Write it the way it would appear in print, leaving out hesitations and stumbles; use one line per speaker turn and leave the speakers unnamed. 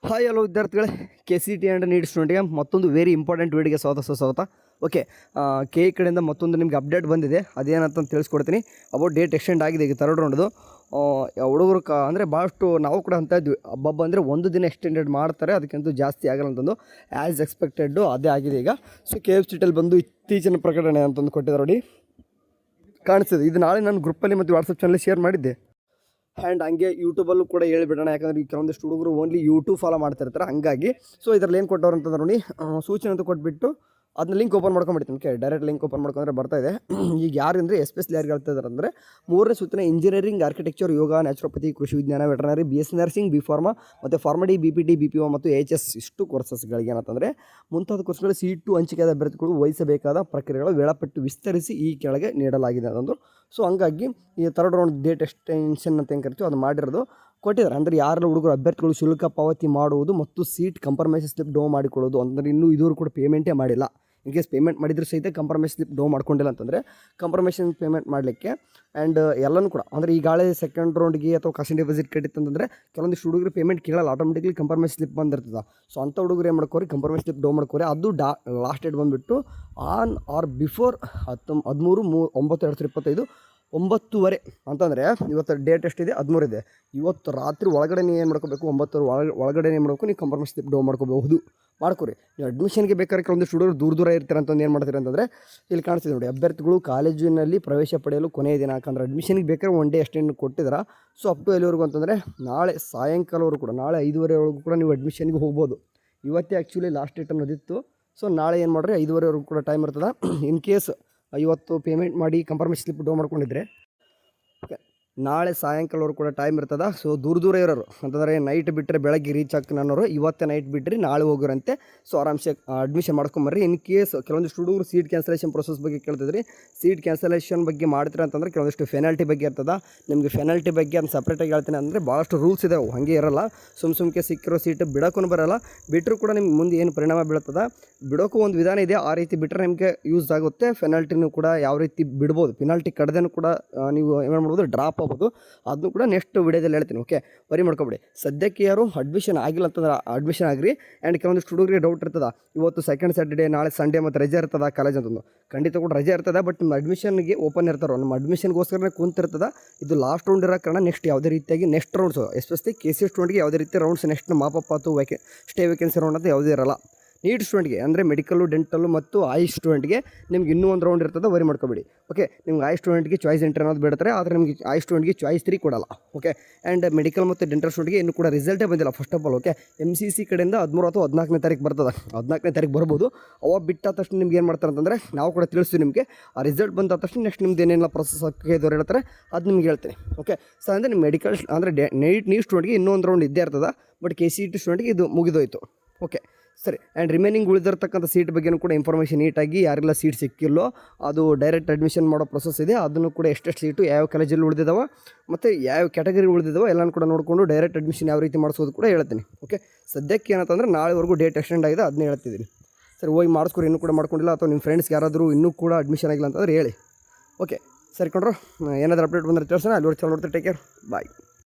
Hi hello ವಿದ್ಯಾರ್ಥಿಗಳೇ, KCET and neat ಸ್ಟೂಡೆಂಟ್ಗೆ ಮತ್ತೊಂದು very important ವಿಡಿಯೋಗೆ ಸ್ವಾಗತ. ಓಕೆ, ಕೆ ಇ ಕಡೆಯಿಂದ ಮತ್ತೊಂದು ನಿಮಗೆ ಅಪ್ಡೇಟ್ ಬಂದಿದೆ. ಅದೇನಂತ ತಿಳಿಸ್ಕೊಡ್ತೀನಿ. ಅಬೌಟ್ ಡೇಟ್ ಎಕ್ಸ್ಟೆಂಡ್ ಆಗಿದೆ ಈಗ ಥರ್ಡ್ ರೌಂಡ್ದು. ಹುಡುಗರು ಅಂದರೆ ಭಾಳಷ್ಟು ನಾವು ಕೂಡ ಅಂತ ಇದ್ವಿ, ಹಬ್ಬ ಅಂದರೆ ಒಂದು ದಿನ ಎಕ್ಸ್ಟೆಂಡೆಡ್ ಮಾಡ್ತಾರೆ, ಅದಕ್ಕಿಂತ ಜಾಸ್ತಿ ಆಗಲ್ಲ ಅಂತಂದು ಆ್ಯಸ್ ಎಕ್ಸ್ಪೆಕ್ಟೆಡ್ಡು ಅದೇ ಆಗಿದೆ ಈಗ. ಸೊ KFCTಯಲ್ಲಿ ಬಂದು ಇತ್ತೀಚಿನ ಪ್ರಕಟಣೆ ಅಂತಂದು ಕೊಟ್ಟಿದ್ದಾರೆ ನೋಡಿ, ಕಾಣಿಸ್ತಿದೆ. ಇದು ನಾಳೆ ನಾನು ಗ್ರೂಪಲ್ಲಿ ಮತ್ತು ವಾಟ್ಸಪ್ ಚಾನಲ್ ಶೇರ್ ಮಾಡಿದ್ದೆ. ಆ್ಯಂಡ್ ಹಂಗೆ ಯೂಟ್ಯೂಬಲ್ಲೂ ಕೂಡ ಹೇಳಿಬಿಡೋಣ, ಯಾಕಂದರೆ ಈ ಕೆಲವೊಂದಿಷ್ಟು ಹುಡುಗರು ಓನ್ಲಿ ಯೂಟ್ಯೂಬ್ ಫಾಲೋ ಮಾಡ್ತಿರ್ತಾರೆ. ಹಂಗಾಗಿ ಸೊ ಇದರಲ್ಲಿ ಏನು ಕೊಟ್ಟವ್ರು ಅಂತಂದ್ರೆ ನೋಡಿ, ಸೂಚನೆ ಅಂತ ಕೊಟ್ಬಿಟ್ಟು ಅದನ್ನ ಲಿಂಕ್ ಓಪನ್ ಮಾಡ್ಕೊಂಡ್ಬಿಡ್ತೀನಿ. ಓಕೆ, ಡೈರೆಕ್ಟ್ ಲಿಂಕ್ ಓಪನ್ ಮಾಡ್ಕೊಂಡ್ರೆ ಬರ್ತಾಯಿದೆ. ಈಗ ಯಾರು ಅಂದರೆ ಎಸ್ಪೆಷಲಿ ಯಾರು ಹೇಳ್ತಾ ಇದ್ದಾರೆ ಅಂದರೆ, 3ನೇ ಸೂಚನೆ ಇಂಜಿನಿಯರಿಂಗ್, ಆರ್ಕಿಟೆಕ್ಚರ್, ಯೋಗ, ನ್ಯಾಚುರೋಪತಿ, ಕೃಷಿ ವಿಜ್ಞಾನ, ವೆಟರ್ನರಿ, BSc ನರ್ಸಿಂಗ್, B.Pharma ಮತ್ತು ಫಾರ್ಮಡಿ, BPT, BPO ಮತ್ತು HS ಇಷ್ಟು ಕೋರ್ಸಸ್ಗಳಿಗೆ ಏನಂತಂದರೆ ಮುಂತಾದ ಕೋರ್ಸ್ಗಳು ಸೀಟು ಹಂಚಿಕೆಯಾದ ಅಭ್ಯರ್ಥಿಗಳು ವಹಿಸಬೇಕಾದ ಪ್ರಕ್ರಿಯೆಗಳು ವೇಳಾಪಟ್ಟಿ ವಿಸ್ತರಿಸಿ ಈ ಕೆಳಗೆ ನೀಡಲಾಗಿದೆ ಅದೊಂದು. ಸೊ ಹಂಗಾಗಿ ಈ ಥರ್ಡ್ ರೌಂಡ್ ಡೇಟ್ ಎಕ್ಸ್ಟೆನ್ಷನ್ ಅಂತ ಏನು ಕರಿತೀವಿ ಅದು ಮಾಡಿರೋದು ಕೊಟ್ಟಿದ್ದಾರೆ. ಅಂದರೆ ಯಾರೆಲ್ಲ ಹುಡುಗರು ಅಭ್ಯರ್ಥಿಗಳು ಶುಲ್ಕ ಪಾವತಿ ಮಾಡುವುದು ಮತ್ತು ಸೀಟ್ ಕಂಪ್ರಮೈಸ್ ಸ್ಲಿಪ್ ಡೌ ಮಾಡಿಕೊಳ್ಳೋದು, ಅಂದರೆ ಇನ್ನೂ ಇದುವರೆಗೂ ಕೂಡ ಪೇಮೆಂಟೇ ಮಾಡಿಲ್ಲ. ಇನ್ ಕೇಸ್ ಪೇಮೆಂಟ್ ಮಾಡಿದ್ರೆ ಸಹಿತ ಕಂಪ್ರಮೈಸ್ ಸ್ಲಿಪ್ ಡೌ ಮಾಡ್ಕೊಂಡಿಲ್ಲ ಅಂತಂದರೆ ಕಂಪ್ರಮೈಷನ್ ಪೇಮೆಂಟ್ ಮಾಡಲಿಕ್ಕೆ ಆ್ಯಂಡ್ ಎಲ್ಲನೂ ಕೂಡ ಅಂದರೆ ಈಗಾಗಲೇ ಸೆಕೆಂಡ್ ರೌಂಡ್ಗೆ ಅಥವಾ ಕಾಸ್ಟ್ ಡೆಪಾಸಿಟ್ ಕಟ್ಟಿತ್ತಂತಂದರೆ ಕೆಲವೊಂದಿಷ್ಟು ಹುಡುಗರು ಪೇಮೆಂಟ್ ಕೇಳಲ್ಲ, ಆಟೋಮೆಟಿಕ್ಲಿ ಕಂಪ್ರಮೈಸ್ ಸ್ಲಿಪ್ ಬಂದಿರ್ತದೆ. ಸೊ ಅಂಥ ಹುಡುಗರು ಏನು ಮಾಡ್ಕೋರಿ, ಕಂಪ್ರಮೈಸ್ ಸ್ಲಿಪ್ ಡೌ ಮಾಡ್ಕೋರಿ. ಅದು ಲಾಸ್ಟ್ ಡೇಟ್ ಬಂದುಬಿಟ್ಟು ಆನ್ ಆರ್ ಬಿಫೋರ್ 13/9/2025 9:30 ಅಂತಂದರೆ ಇವತ್ತು ಡೇಟ್ ಎಷ್ಟಿದೆ, 13 ಇದೆ. ಇವತ್ತು ರಾತ್ರಿ ಒಳಗಡೆ ನೀವು ಏನು ಮಾಡ್ಕೋಬೇಕು, 9 ಒಳಗಡೆ ಏನು ಮಾಡಬೇಕು, ನೀವು ಕಂಪ್ರಮೈಸ್ ಸ್ಲಿಪ್ ಡೌ ಮಾಡ್ಕೋಬಹುದು. ಮಾಡ್ಕೊರಿ. ನೀವು ಅಡ್ಮಿಷನ್ಗೆ ಬೇಕಾದ್ರೆ ಕೆಲವೊಂದಿಷ್ಟು ಹುಡುಗರು ದೂರ ಇರ್ತಾರೆ ಅಂತಂದು ಏನು ಮಾಡ್ತೀರಿ ಅಂತಂದರೆ ಇಲ್ಲಿ ಕಾಣಿಸ್ತಿದೆ ನೋಡಿ, ಅಭ್ಯರ್ಥಿಗಳು ಕಾಲೇಜಿನಲ್ಲಿ ಪ್ರವೇಶ ಪಡೆಯಲು ಕೊನೆಯ ದಿನಾಂಕ ಅಂದರೆ ಅಡ್ಮಿಷನ್ಗೆ ಬೇಕಾದ್ರೆ 1 ಡೇ ಎಷ್ಟೇನು ಕೊಟ್ಟಿದ್ದಾರೆ. ಸೊ ಅಪ್ ಟು ಎಲ್ಲಿವರೆಗೂ ಅಂತಂದರೆ ನಾಳೆ ಸಾಯಂಕಾಲವರೆಗೂ ಕೂಡ, ನಾಳೆ 5:30ವರೆಗೂ ಕೂಡ ನೀವು ಅಡ್ಮಿಷನ್ಗೆ ಹೋಗ್ಬೋದು. ಇವತ್ತೇ ಆ್ಯಕ್ಚುಲಿ ಲಾಸ್ಟ್ ಡೇಟ್ ಅನ್ನೋದಿತ್ತು. ಸೊ ನಾಳೆ ಏನು ಮಾಡಿರಿ 5:30ವರೆಗೂ ಕೂಡ ಟೈಮ್ ಇರ್ತದೆ. ಇನ್ ಕೇಸ್ ಇವತ್ತು ಪೇಮೆಂಟ್ ಮಾಡಿ ಕಂಪ್ರಮೈಸ್ ಸ್ಲಿಪ್ ಡೌ ಮಾಡ್ಕೊಂಡಿದ್ರೆ ನಾಳೆ ಸಾಯಂಕಾಲವರೆಗೂ ಕೂಡ ಟೈಮ್ ಇರ್ತದೆ. ಸೊ ದೂರ ಇರೋರು ಅಂತಂದರೆ ನೈಟ್ ಬಿಟ್ಟರೆ ಬೆಳಗ್ಗೆ ರೀಚ್ ಆಗ್ತೀನಿ ಅನ್ನೋರು ಇವತ್ತೇ ನೈಟ್ ಬಿಟ್ಟರೆ ನಾಳೆ ಹೋಗೋರಂತೆ. ಸೊ ಆರಾಮ್ಸೆ ಅಡ್ಮಿಷನ್ ಮಾಡ್ಕೊಂಬರ್ರಿ. ಇನ್ ಕೇಸ್ ಕೆಲವೊಂದಿಷ್ಟು ಹುಡುಗರು ಸೀಟ್ ಕ್ಯಾನ್ಸಲೇಷನ್ ಪ್ರೊಸೆಸ್ ಬಗ್ಗೆ ಕೇಳ್ತಿದ್ರಿ. ಸೀಟ್ ಕ್ಯಾನ್ಸಲೇಷನ್ ಬಗ್ಗೆ ಮಾಡ್ತೀರ ಅಂತಂದರೆ ಕೆಲವೊಂದಿಷ್ಟು ಫೆನಾಲ್ಟಿ ಬಗ್ಗೆ ಇರ್ತದೆ. ನಿಮಗೆ ಫೆನಾಲ್ಟಿ ಬಗ್ಗೆ ಅಂತ ಸಪ್ರೇಟಾಗಿ ಹೇಳ್ತೀನಿ. ಅಂದರೆ ಭಾಳಷ್ಟು ರೂಲ್ಸ್ ಇದೆ, ಅವು ಹಾಗೆ ಇರೋಲ್ಲ. ಸುಮ್ಕೆ ಸಿಕ್ಕಿರೋ ಸೀಟ್ ಬಿಡೋಕ್ಕೂ ಬರೋಲ್ಲ. ಬಿಟ್ಟರು ಕೂಡ ನಿಮ್ಗೆ ಮುಂದೆ ಏನು ಪರಿಣಾಮ ಬೀಳ್ತದೆ, ಬಿಡೋಕ್ಕೂ ಒಂದು ವಿಧಾನ ಇದೆ. ಆ ರೀತಿ ಬಿಟ್ಟರೆ ನಿಮಗೆ ಯೂಸ್ ಆಗುತ್ತೆ. ಫೆನಾಲ್ಟಿನೂ ಕೂಡ ಯಾವ ರೀತಿ ಬಿಡ್ಬೋದು, ಪೆನಾಲ್ಟಿ ಕಡ್ದೇನೂ ಕೂಡ ನೀವು ಏನು ಮಾಡ್ಬೋದು, ಡ್ರಾಪ್ ಆಗ್ಬೋದು. ಅದನ್ನು ಕೂಡ ನೆಕ್ಸ್ಟ್ ವಿಡಿಯೋದಲ್ಲಿ ಹೇಳ್ತೀನಿ. ಓಕೆ, ವರಿ ಮಾಡ್ಕೊಬೇಡಿ. ಸದ್ಯಕ್ಕೆ ಯಾರು ಅಡ್ಮಿಷನ್ ಆಗಿಲ್ಲ ಅಂತಂದ್ರೆ ಅಡ್ಮಿಷನ್ ಆಗಿರಿ. ಆ್ಯಂಡ್ ಕೆಲವೊಂದಿಷ್ಟು ಹುಡುಗರಿಗೆ ಡೌಟ್ ಇರ್ತದೆ, ಇವತ್ತು ಸೆಕೆಂಡ್ ಸ್ಯಾಟರ್ಡೇ, ನಾಳೆ ಸಂಡೇ ಮತ್ತು ರಜೆ ಇರ್ತದೆ ಕಾಲೇಜ್ ಅಂತಂದು. ಖಂಡಿತ ಕೂಡ ರಜೆ ಇರ್ತದೆ, ಬಟ್ ನಿಮ್ಮ ಅಡ್ಮಿಷನ್ಗೆ ಓಪನ್ ಇರ್ತಾರೋ, ನಮ್ಮ ಅಡ್ಮಿಷನ್ಗೋಸ್ಕರ ಕುಂತಿರ್ತದೆ. ಇದು ಲಾಸ್ಟ್ ರೌಂಡ್ ಇರೋ ಕಾರಣ ನೆಕ್ಸ್ಟ್ ಯಾವುದೇ ರೀತಿಯಾಗಿ ನೆಕ್ಸ್ಟ್ ರೌಂಡ್ಸು ಎಸ್ಪೆಷಲಿ KCET ಸ್ಟೂಡೆಂಟ್ಗೆ ಯಾವುದೇ ರೀತಿ ರೌಂಡ್ಸ್ ನೆಕ್ಸ್ಟ್ ಮಾಪಪ್ ಅಥವಾ ಸ್ಟೇ ವೇಕೆನ್ಸಿ ರೌಂಡ್ ಅಂತ ಯಾವುದೇ ಇರಲ್ಲ. ನೀಟ್ ಸ್ಟೂಡೆಂಟ್ಗೆ ಅಂದರೆ ಮೆಡಿಕಲ್ಲು, ಡೆಂಟಲ್ಲು ಮತ್ತು ಆಯುಷ್ ಸ್ಟೂಡೆಂಟ್ಗೆ ನಿಮ್ಗೆ ಇನ್ನೂ ಒಂದು ರೌಂಡ್ ಇರ್ತದೆ, ವರಿ ಮಾಡ್ಕೊಬೇಡಿ. ಓಕೆ, ನಿಮ್ಗೆ ಆಯುಷ್ ಸ್ಟೂಡೆಂಟ್ಗೆ ಚಾಯ್ಸ್ ಎಂಟ್ರಿ ಅನ್ನೋದು ಬಿಡ್ತಾರೆ, ಆದರೆ ನಿಮಗೆ ಆಯುಷ್ ಸ್ಟೂಡೆಂಟ್ಗೆ ಚಾಯ್ಸ್ 3 ಕೊಡಲ್ಲ. ಓಕೆ, ಆ್ಯಂಡ್ ಮೆಡಿಕಲ್ ಮತ್ತು ಡೆಂಟಲ್ ಸ್ಟೂಡೆಂಟ್ಗೆ ಇನ್ನೂ ಕೂಡ ರಿಸಲ್ಟೇ ಬಂದಿಲ್ಲ first of all. Okay, MCC ಕಡೆಯಿಂದ 13 ಅಥವಾ 14ನೇ ತಾರೀಕು ಬರ್ತದೆ, 14ನೇ ತಾರೀಕು ಬರ್ಬೋದು. ಅವಾಗ ಬಿಟ್ಟಾದ ತಕ್ಷಣ ನಿಮ್ಗೆ ಏನು ಮಾಡ್ತಾರೆ ಅಂತಂದರೆ ನಾವು ಕೂಡ ತಿಳಿಸ್ತೀವಿ ನಿಮಗೆ. ಆ ರಿಸಲ್ಟ್ ಬಂದ ತಕ್ಷಣ ನೆಕ್ಸ್ಟ್ ನಿಮ್ದು ಏನೇನೆಲ್ಲ ಪ್ರೊಸೆಸ್ ಹಾಕಿದವ್ರು ಹೇಳ್ತಾರೆ ಅದು ನಿಮ್ಗೆ ಹೇಳ್ತೀನಿ. ಓಕೆ, ಸೊ ಅಂದರೆ ನಿಮ್ಮ ಮೆಡಿಕಲ್ ಅಂದರೆ ನೀಟ್ ಸ್ಟೂಡೆಂಟ್ಗೆ ಇನ್ನೂ ಒಂದು ರೌಂಡ್ ಇದ್ದೇ ಇರ್ತದೆ, ಬಟ್ KCET ಸ್ಟೂಡೆಂಟ್ಗೆ ಇದು ಮುಗಿದೋಯ್ತು. ಓಕೆ ಸರಿ, ಆ್ಯಂಡ್ ರಿಮೈನಿಂಗ್ ಉಳಿದಿರ್ತಕ್ಕಂಥ ಸೀಟ್ ಬಗ್ಗೆಯೂ ಕೂಡ ಇನ್ಫಾರ್ಮೇಷನ್ ನೀಟಾಗಿ ಯಾರೆಲ್ಲ ಸೀಟ್ ಸಿಕ್ಕಿಲ್ಲೋ ಅದು ಡೈರೆಕ್ಟ್ ಅಡ್ಮಿಷನ್ ಮಾಡೋ ಪ್ರೊಸೆಸ್ ಇದೆ. ಅದನ್ನು ಕೂಡ ಎಷ್ಟೆಷ್ಟು ಸೀಟು ಯಾವ ಕಾಲೇಜಲ್ಲಿ ಉಳಿದಿದ್ದಾವೆ ಮತ್ತು ಯಾವ ಕ್ಯಾಟಗರಿ ಉಳಿದಿದ್ದಾವೆ ಎಲ್ಲನೂ ಕೂಡ ನೋಡಿಕೊಂಡು ಡೈರೆಕ್ಟ್ ಅಡ್ಮಿಷನ್ ಯಾವ ರೀತಿ ಮಾಡಿಸೋದು ಕೂಡ ಹೇಳ್ತೀನಿ. ಓಕೆ, ಸದ್ಯಕ್ಕೆ ಏನಂತಂದರೆ ನಾಳೆವರೆಗೂ ಡೇಟ್ ಎಕ್ಸ್ಟೆಂಡ್ ಆಗಿದೆ, ಅದನ್ನೇ ಹೇಳ್ತಿದ್ದೀನಿ. ಸರಿ, ಹೋಗಿ ಮಾಡಿಸ್ಕೊರಿ. ಇನ್ನೂ ಕೂಡ ಮಾಡ್ಕೊಂಡಿಲ್ಲ ಅಥವಾ ನಿಮ್ಮ ಫ್ರೆಂಡ್ಸ್ಗೆ ಯಾರಾದರೂ ಇನ್ನೂ ಕೂಡ ಅಡ್ಮಿಷನ್ ಆಗಿಲ್ಲ ಅಂತಂದರೆ ಹೇಳಿ. ಓಕೆ ಸರಿ ಕೊಂಡ್ರು, ಏನಾದರೂ ಅಪ್ಡೇಟ್ ಬಂದರೆ ತಿಳಿಸೋಣ. ಅಲ್ಲಿವರೆಗೆ ಚಲೋ ನೋಡ್ತೀವಿ. ಟೇಕ್ ಕೇರ್, ಬಾಯ್.